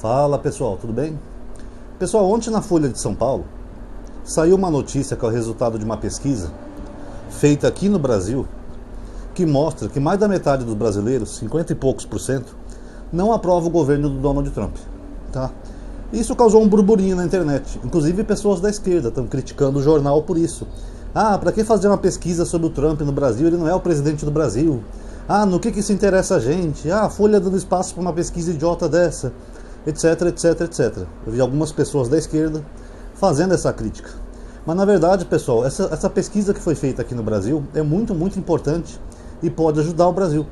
Fala pessoal, tudo bem? Pessoal, ontem na Folha de São Paulo saiu uma notícia que é o resultado de uma pesquisa feita aqui no Brasil que mostra que mais da metade dos brasileiros, 50 e poucos por cento, não aprova o governo do Donald Trump, tá? Isso causou um burburinho na internet, inclusive pessoas da esquerda estão criticando o jornal por isso. Ah, para que fazer uma pesquisa sobre o Trump no Brasil? Ele não é o presidente do Brasil. Ah, no que isso interessa a gente? Ah, a Folha dando espaço para uma pesquisa idiota dessa, etc, etc, etc. Eu vi algumas pessoas da esquerda fazendo essa crítica. Mas na verdade, pessoal, essa pesquisa que foi feita aqui no Brasil é muito, muito importante e pode ajudar o Brasil.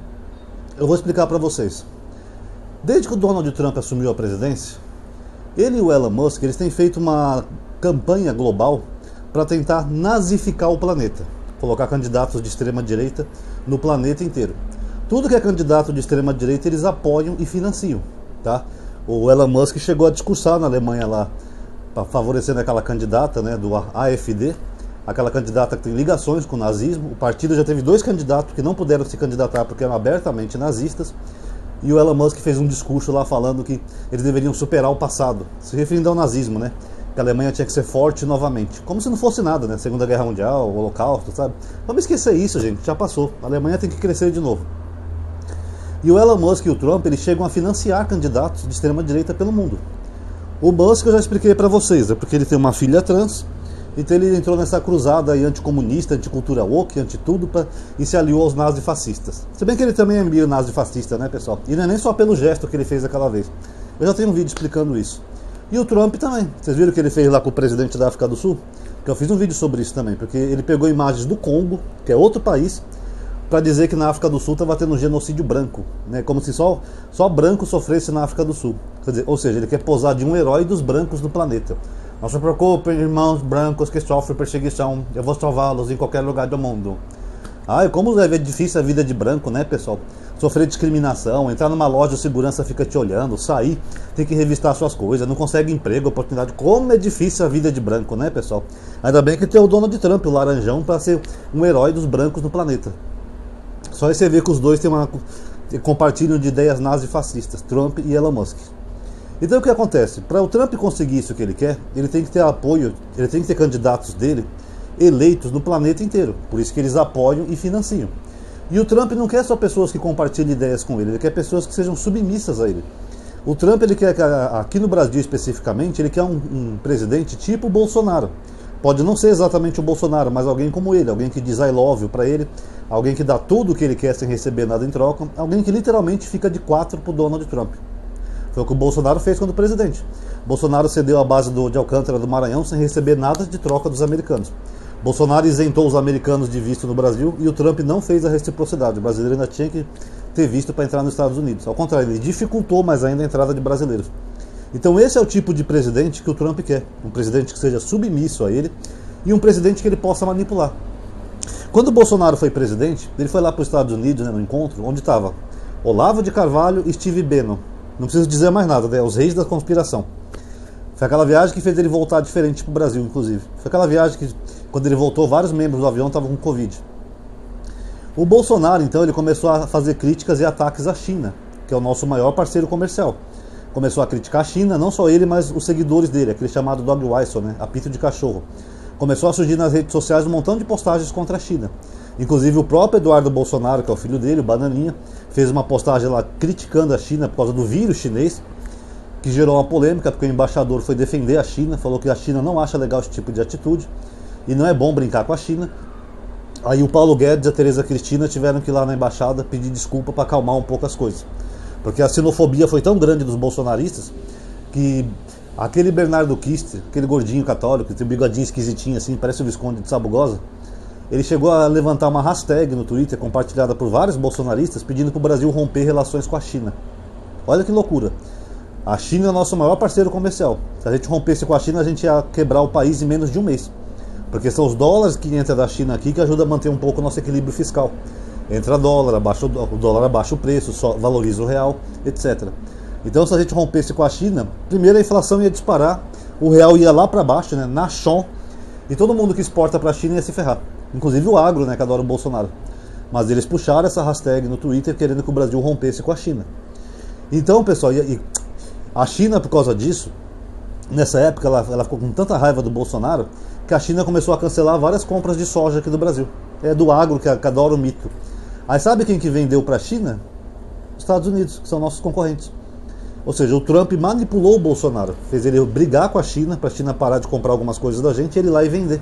Eu vou explicar para vocês. Desde que o Donald Trump assumiu a presidência, ele e o Elon Musk, eles têm feito uma campanha global para tentar nazificar o planeta, colocar candidatos de extrema direita no planeta inteiro. Tudo que é candidato de extrema direita eles apoiam e financiam, tá? O Elon Musk chegou a discursar na Alemanha lá, favorecendo aquela candidata, né, do AfD, aquela candidata que tem ligações com o nazismo. O partido já teve 2 candidatos que não puderam se candidatar porque eram abertamente nazistas. E o Elon Musk fez um discurso lá falando que eles deveriam superar o passado, se referindo ao nazismo, né? Que a Alemanha tinha que ser forte novamente. Como se não fosse nada, né? Segunda Guerra Mundial, o Holocausto, sabe? Vamos esquecer isso, gente. Já passou. A Alemanha tem que crescer de novo. E o Elon Musk e o Trump, eles chegam a financiar candidatos de extrema direita pelo mundo. O Musk eu já expliquei pra vocês, é porque ele tem uma filha trans, então ele entrou nessa cruzada aí anticomunista, anticultura woke, anti-tudo, e se aliou aos nazifascistas. Se bem que ele também é meio nazifascista, né, pessoal? E não é nem só pelo gesto que ele fez aquela vez. Eu já tenho um vídeo explicando isso. E o Trump também. Vocês viram o que ele fez lá com o presidente da África do Sul? Que eu fiz um vídeo sobre isso também, porque ele pegou imagens do Congo, que é outro país, para dizer que na África do Sul estava tendo um genocídio branco, né? Como se só branco sofresse na África do Sul. Quer dizer, ou seja, ele quer posar de um herói dos brancos do planeta. Não se preocupem, irmãos brancos que sofrem perseguição, eu vou salvá-los em qualquer lugar do mundo. Ai, como é difícil a vida de branco, né, pessoal? Sofrer discriminação, entrar numa loja, o segurança fica te olhando, sair, tem que revistar suas coisas, não consegue emprego, oportunidade. Como é difícil a vida de branco, né, pessoal? Ainda bem que tem o Donald Trump, o laranjão, para ser um herói dos brancos no planeta. Só aí você vê que os dois compartilham de ideias nazifascistas, Trump e Elon Musk. Então o que acontece? Para o Trump conseguir isso que ele quer, ele tem que ter apoio, ele tem que ter candidatos dele eleitos no planeta inteiro. Por isso que eles apoiam e financiam. E o Trump não quer só pessoas que compartilhem ideias com ele quer pessoas que sejam submissas a ele. O Trump, ele quer, aqui no Brasil especificamente, ele quer um presidente tipo o Bolsonaro. Pode não ser exatamente o Bolsonaro, mas alguém como ele, alguém que diz I love you pra ele, alguém que dá tudo o que ele quer sem receber nada em troca, alguém que literalmente fica de 4 pro Donald Trump. Foi o que o Bolsonaro fez quando presidente. Bolsonaro cedeu a base de Alcântara do Maranhão sem receber nada de troca dos americanos. Bolsonaro isentou os americanos de visto no Brasil e o Trump não fez a reciprocidade. O brasileiro ainda tinha que ter visto para entrar nos Estados Unidos. Ao contrário, ele dificultou mais ainda a entrada de brasileiros. Então esse é o tipo de presidente que o Trump quer. Um presidente que seja submisso a ele e um presidente que ele possa manipular. Quando o Bolsonaro foi presidente, ele foi lá para os Estados Unidos, né, no encontro, onde estava Olavo de Carvalho e Steve Bannon. Não preciso dizer mais nada, né? Os reis da conspiração. Foi aquela viagem que fez ele voltar diferente para o Brasil, inclusive. Foi aquela viagem que, quando ele voltou, vários membros do avião estavam com Covid. O Bolsonaro, então, ele começou a fazer críticas e ataques à China, que é o nosso maior parceiro comercial. Começou a criticar a China, não só ele, mas os seguidores dele, aquele chamado Dog Wilson, né? Apito de cachorro. Começou a surgir nas redes sociais um montão de postagens contra a China. Inclusive o próprio Eduardo Bolsonaro, que é o filho dele, o Bananinha, fez uma postagem lá criticando a China por causa do vírus chinês, que gerou uma polêmica, porque o embaixador foi defender a China, falou que a China não acha legal esse tipo de atitude, e não é bom brincar com a China. Aí o Paulo Guedes e a Tereza Cristina tiveram que ir lá na embaixada pedir desculpa para acalmar um pouco as coisas. Porque a xenofobia foi tão grande dos bolsonaristas, que aquele Bernardo Kister, aquele gordinho católico, que tem um bigodinho esquisitinho assim, parece o Visconde de Sabugosa, ele chegou a levantar uma hashtag no Twitter, compartilhada por vários bolsonaristas, pedindo para o Brasil romper relações com a China. Olha que loucura. A China é o nosso maior parceiro comercial. Se a gente rompesse com a China, a gente ia quebrar o país em menos de um mês. Porque são os dólares que entram da China aqui que ajudam a manter um pouco o nosso equilíbrio fiscal. Entra dólar, o dólar abaixa o preço, só valoriza o real, etc. Então, se a gente rompesse com a China, primeiro a inflação ia disparar, o real ia lá para baixo, né, na chão, e todo mundo que exporta para a China ia se ferrar. Inclusive o agro, né, que adora o Bolsonaro. Mas eles puxaram essa hashtag no Twitter querendo que o Brasil rompesse com a China. Então, pessoal, A China, por causa disso, nessa época ela ficou com tanta raiva do Bolsonaro que a China começou a cancelar várias compras de soja aqui do Brasil. É do agro que adora o mito. Aí sabe quem que vendeu para a China? Os Estados Unidos, que são nossos concorrentes. Ou seja, o Trump manipulou o Bolsonaro, fez ele brigar com a China, para a China parar de comprar algumas coisas da gente e ele ir lá e vender.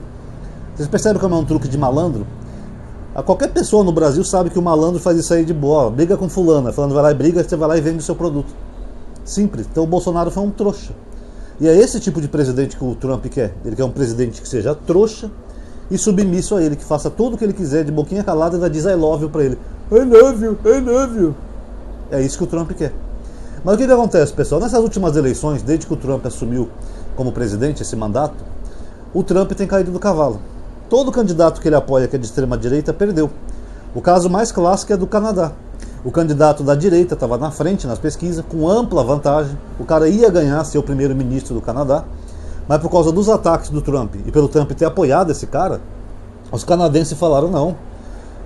Vocês percebem como é um truque de malandro? Qualquer pessoa no Brasil sabe que o malandro faz isso aí de boa, briga com fulana, falando vai lá e briga, você vai lá e vende o seu produto. Simples. Então o Bolsonaro foi um trouxa. E é esse tipo de presidente que o Trump quer. Ele quer um presidente que seja trouxa e submisso a ele, que faça tudo o que ele quiser, de boquinha calada, e ainda diz I love you pra ele. I love you, I love you. É isso que o Trump quer. Mas o que acontece, pessoal? Nessas últimas eleições, desde que o Trump assumiu como presidente esse mandato, o Trump tem caído do cavalo. Todo candidato que ele apoia, que é de extrema direita, perdeu. O caso mais clássico é do Canadá. O candidato da direita estava na frente nas pesquisas, com ampla vantagem. O cara ia ganhar, ser o primeiro-ministro do Canadá. Mas por causa dos ataques do Trump e pelo Trump ter apoiado esse cara, os canadenses falaram, não,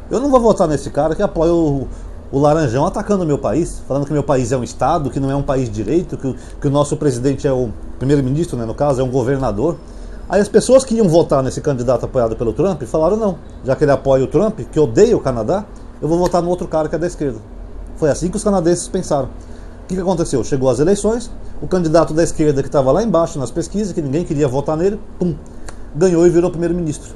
eu não vou votar nesse cara que apoia o Laranjão atacando o meu país, falando que meu país é um estado, que não é um país de direito, que o nosso presidente é o primeiro-ministro, né, no caso, é um governador. Aí as pessoas que iam votar nesse candidato apoiado pelo Trump falaram, não, já que ele apoia o Trump, que odeia o Canadá, eu vou votar no outro cara que é da esquerda. Foi assim que os canadenses pensaram. O que aconteceu? Chegou às eleições, o candidato da esquerda que estava lá embaixo nas pesquisas, que ninguém queria votar nele, pum, ganhou e virou primeiro-ministro.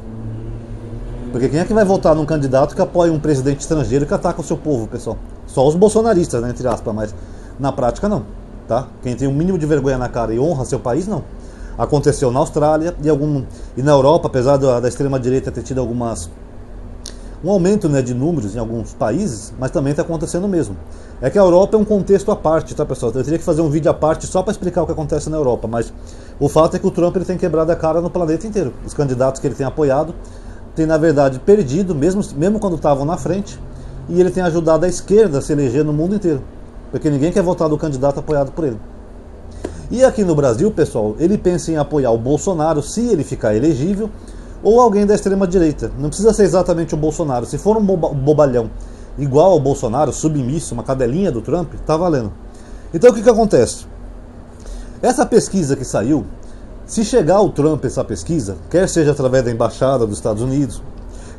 Porque quem é que vai votar num candidato que apoia um presidente estrangeiro que ataca o seu povo, pessoal? Só os bolsonaristas, né, entre aspas, mas na prática não, tá? Quem tem um mínimo de vergonha na cara e honra seu país, não. Aconteceu na Austrália e na Europa, apesar da extrema-direita ter tido um aumento, né, de números em alguns países, mas também está acontecendo mesmo. É que a Europa é um contexto à parte, tá, pessoal? Eu teria que fazer um vídeo à parte só para explicar o que acontece na Europa, mas o fato é que o Trump ele tem quebrado a cara no planeta inteiro. Os candidatos que ele tem apoiado têm, na verdade, perdido, mesmo quando estavam na frente, e ele tem ajudado a esquerda a se eleger no mundo inteiro, porque ninguém quer votar no candidato apoiado por ele. E aqui no Brasil, pessoal, ele pensa em apoiar o Bolsonaro se ele ficar elegível, ou alguém da extrema-direita. Não precisa ser exatamente o Bolsonaro. Se for um bobalhão igual ao Bolsonaro, submisso, uma cadelinha do Trump, tá valendo. Então o que acontece? Essa pesquisa que saiu, se chegar ao Trump essa pesquisa, quer seja através da Embaixada dos Estados Unidos,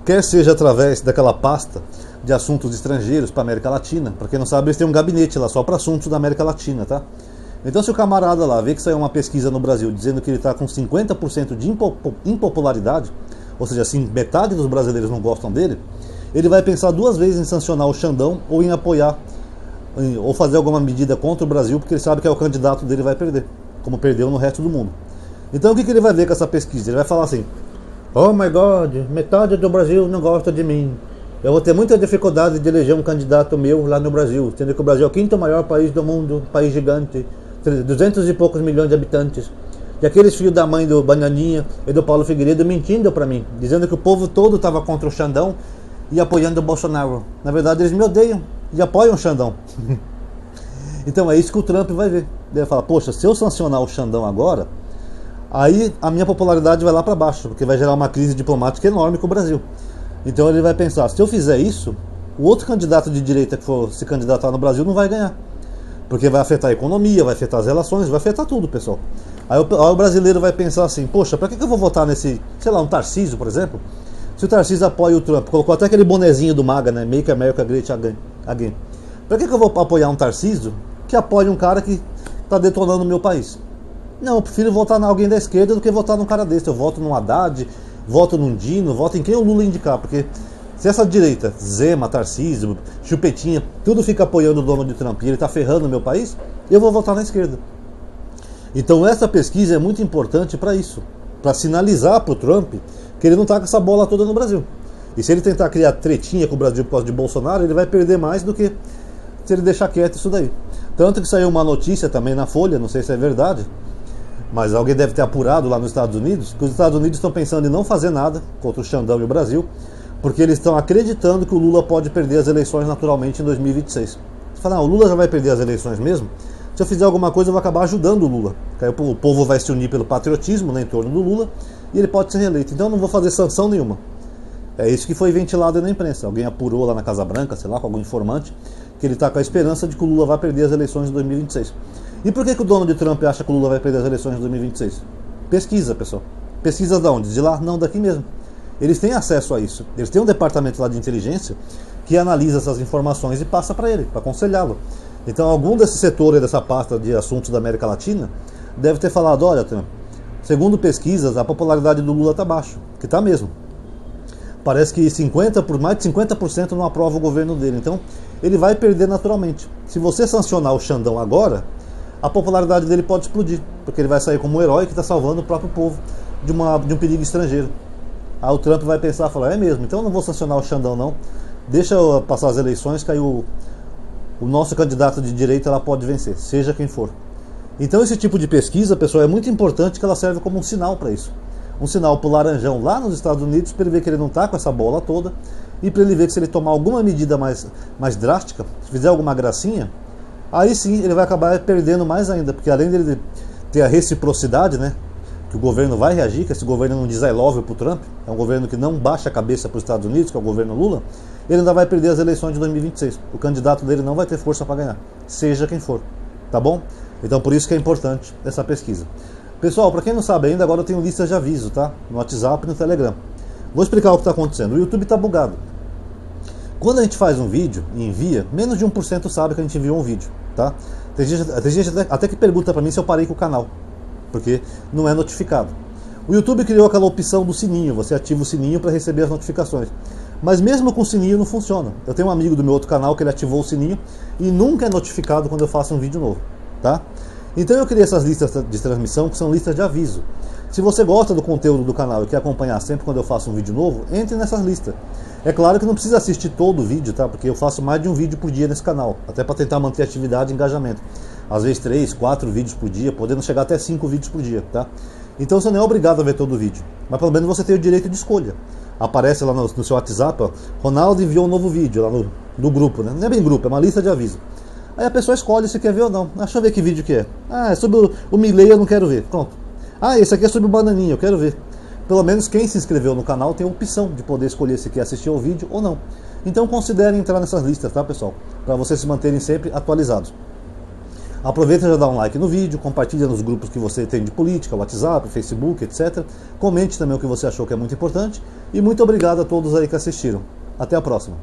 quer seja através daquela pasta de assuntos estrangeiros para a América Latina, para quem não sabe, eles têm um gabinete lá só para assuntos da América Latina, tá? Então se o camarada lá vê que saiu uma pesquisa no Brasil dizendo que ele está com 50% de impopularidade, ou seja, assim, metade dos brasileiros não gostam dele, ele vai pensar duas vezes em sancionar o Xandão ou em apoiar, ou fazer alguma medida contra o Brasil, porque ele sabe que é o candidato dele vai perder, como perdeu no resto do mundo. Então o que ele vai ver com essa pesquisa? Ele vai falar assim, oh my God, metade do Brasil não gosta de mim. Eu vou ter muita dificuldade de eleger um candidato meu lá no Brasil, sendo que o Brasil é o quinto maior país do mundo, país gigante, 200 e poucos milhões de habitantes. E aqueles filhos da mãe do Bananinha e do Paulo Figueiredo mentindo pra mim, dizendo que o povo todo estava contra o Xandão e apoiando o Bolsonaro. Na verdade eles me odeiam e apoiam o Xandão. Então é isso que o Trump vai ver. Ele vai falar, poxa, se eu sancionar o Xandão agora, aí a minha popularidade vai lá para baixo, porque vai gerar uma crise diplomática enorme com o Brasil. Então ele vai pensar, se eu fizer isso, o outro candidato de direita que for se candidatar no Brasil não vai ganhar. Porque vai afetar a economia, vai afetar as relações, vai afetar tudo, pessoal. Aí o brasileiro vai pensar assim, poxa, pra que eu vou votar nesse, sei lá, um Tarcísio, por exemplo? Se o Tarcísio apoia o Trump, colocou até aquele bonezinho do MAGA, né? Make America Great Again. Pra que eu vou apoiar um Tarcísio que apoia um cara que tá detonando o meu país? Não, eu prefiro votar em alguém da esquerda do que votar num cara desse. Eu voto num Haddad, voto num Dino, voto em quem o Lula indicar, porque se essa direita, Zema, Tarcísio, Chupetinha, tudo fica apoiando o Donald Trump e ele está ferrando o meu país, eu vou votar na esquerda. Então essa pesquisa é muito importante para isso, para sinalizar para o Trump que ele não está com essa bola toda no Brasil. E se ele tentar criar tretinha com o Brasil por causa de Bolsonaro, ele vai perder mais do que se ele deixar quieto isso daí. Tanto que saiu uma notícia também na Folha, não sei se é verdade, mas alguém deve ter apurado lá nos Estados Unidos, que os Estados Unidos estão pensando em não fazer nada contra o Xandão e o Brasil, porque eles estão acreditando que o Lula pode perder as eleições naturalmente em 2026. Você fala, o Lula já vai perder as eleições mesmo? Se eu fizer alguma coisa, eu vou acabar ajudando o Lula. Aí o povo vai se unir pelo patriotismo, né, em torno do Lula, e ele pode ser reeleito. Então eu não vou fazer sanção nenhuma. É isso que foi ventilado na imprensa. Alguém apurou lá na Casa Branca, sei lá, com algum informante, que ele está com a esperança de que o Lula vai perder as eleições de 2026. E por que o Donald Trump acha que o Lula vai perder as eleições de 2026? Pesquisa, pessoal. Pesquisa de onde? De lá? Não, daqui mesmo. Eles têm acesso a isso. Eles têm um departamento lá de inteligência que analisa essas informações e passa para ele, para aconselhá-lo. Então, algum desse setor, dessa pasta de assuntos da América Latina, deve ter falado, olha, Trump, segundo pesquisas, a popularidade do Lula está baixa, que está mesmo. Parece que mais de 50% não aprova o governo dele. Então, ele vai perder naturalmente. Se você sancionar o Xandão agora, a popularidade dele pode explodir, porque ele vai sair como um herói que está salvando o próprio povo de um perigo estrangeiro. Aí o Trump vai pensar, falar, é mesmo, então eu não vou sancionar o Xandão não, deixa eu passar as eleições que aí o nosso candidato de direita ela pode vencer, seja quem for. Então esse tipo de pesquisa, pessoal, é muito importante que ela serve como um sinal para isso. Um sinal para o Laranjão lá nos Estados Unidos, para ele ver que ele não está com essa bola toda, e para ele ver que se ele tomar alguma medida mais drástica, se fizer alguma gracinha, aí sim ele vai acabar perdendo mais ainda, porque além dele ter a reciprocidade, né, que o governo vai reagir, que esse governo não diz I love you pro Trump, é um governo que não baixa a cabeça para os Estados Unidos, que é o governo Lula, ele ainda vai perder as eleições de 2026. O candidato dele não vai ter força para ganhar, seja quem for, tá bom? Então por isso que é importante essa pesquisa. Pessoal, para quem não sabe ainda, agora eu tenho listas de aviso, tá? No WhatsApp e no Telegram. Vou explicar o que está acontecendo. O YouTube está bugado. Quando a gente faz um vídeo e envia, menos de 1% sabe que a gente enviou um vídeo, tá? Tem gente até que pergunta para mim se eu parei com o canal, porque não é notificado. O YouTube criou aquela opção do sininho, você ativa o sininho para receber as notificações. Mas mesmo com o sininho não funciona. Eu tenho um amigo do meu outro canal que ele ativou o sininho e nunca é notificado quando eu faço um vídeo novo, tá? Então eu criei essas listas de transmissão que são listas de aviso. Se você gosta do conteúdo do canal e quer acompanhar sempre quando eu faço um vídeo novo, entre nessas listas. É claro que não precisa assistir todo o vídeo, tá? Porque eu faço mais de um vídeo por dia nesse canal, até para tentar manter atividade e engajamento. Às vezes 3, 4 vídeos por dia, podendo chegar até 5 vídeos por dia, tá? Então você não é obrigado a ver todo o vídeo, mas pelo menos você tem o direito de escolha. Aparece lá no seu WhatsApp, ó, Ronaldo enviou um novo vídeo lá no grupo, né? Não é bem grupo, é uma lista de aviso. Aí a pessoa escolhe se quer ver ou não. Ah, deixa eu ver que vídeo que é. Ah, é sobre o Milley, eu não quero ver. Pronto. Ah, esse aqui é sobre o Bananinha, eu quero ver. Pelo menos quem se inscreveu no canal tem a opção de poder escolher se quer assistir ao vídeo ou não. Então considerem entrar nessas listas, tá, pessoal? Para vocês se manterem sempre atualizados. Aproveita e já dá um like no vídeo, compartilha nos grupos que você tem de política, WhatsApp, Facebook, etc. Comente também o que você achou que é muito importante. E muito obrigado a todos aí que assistiram. Até a próxima.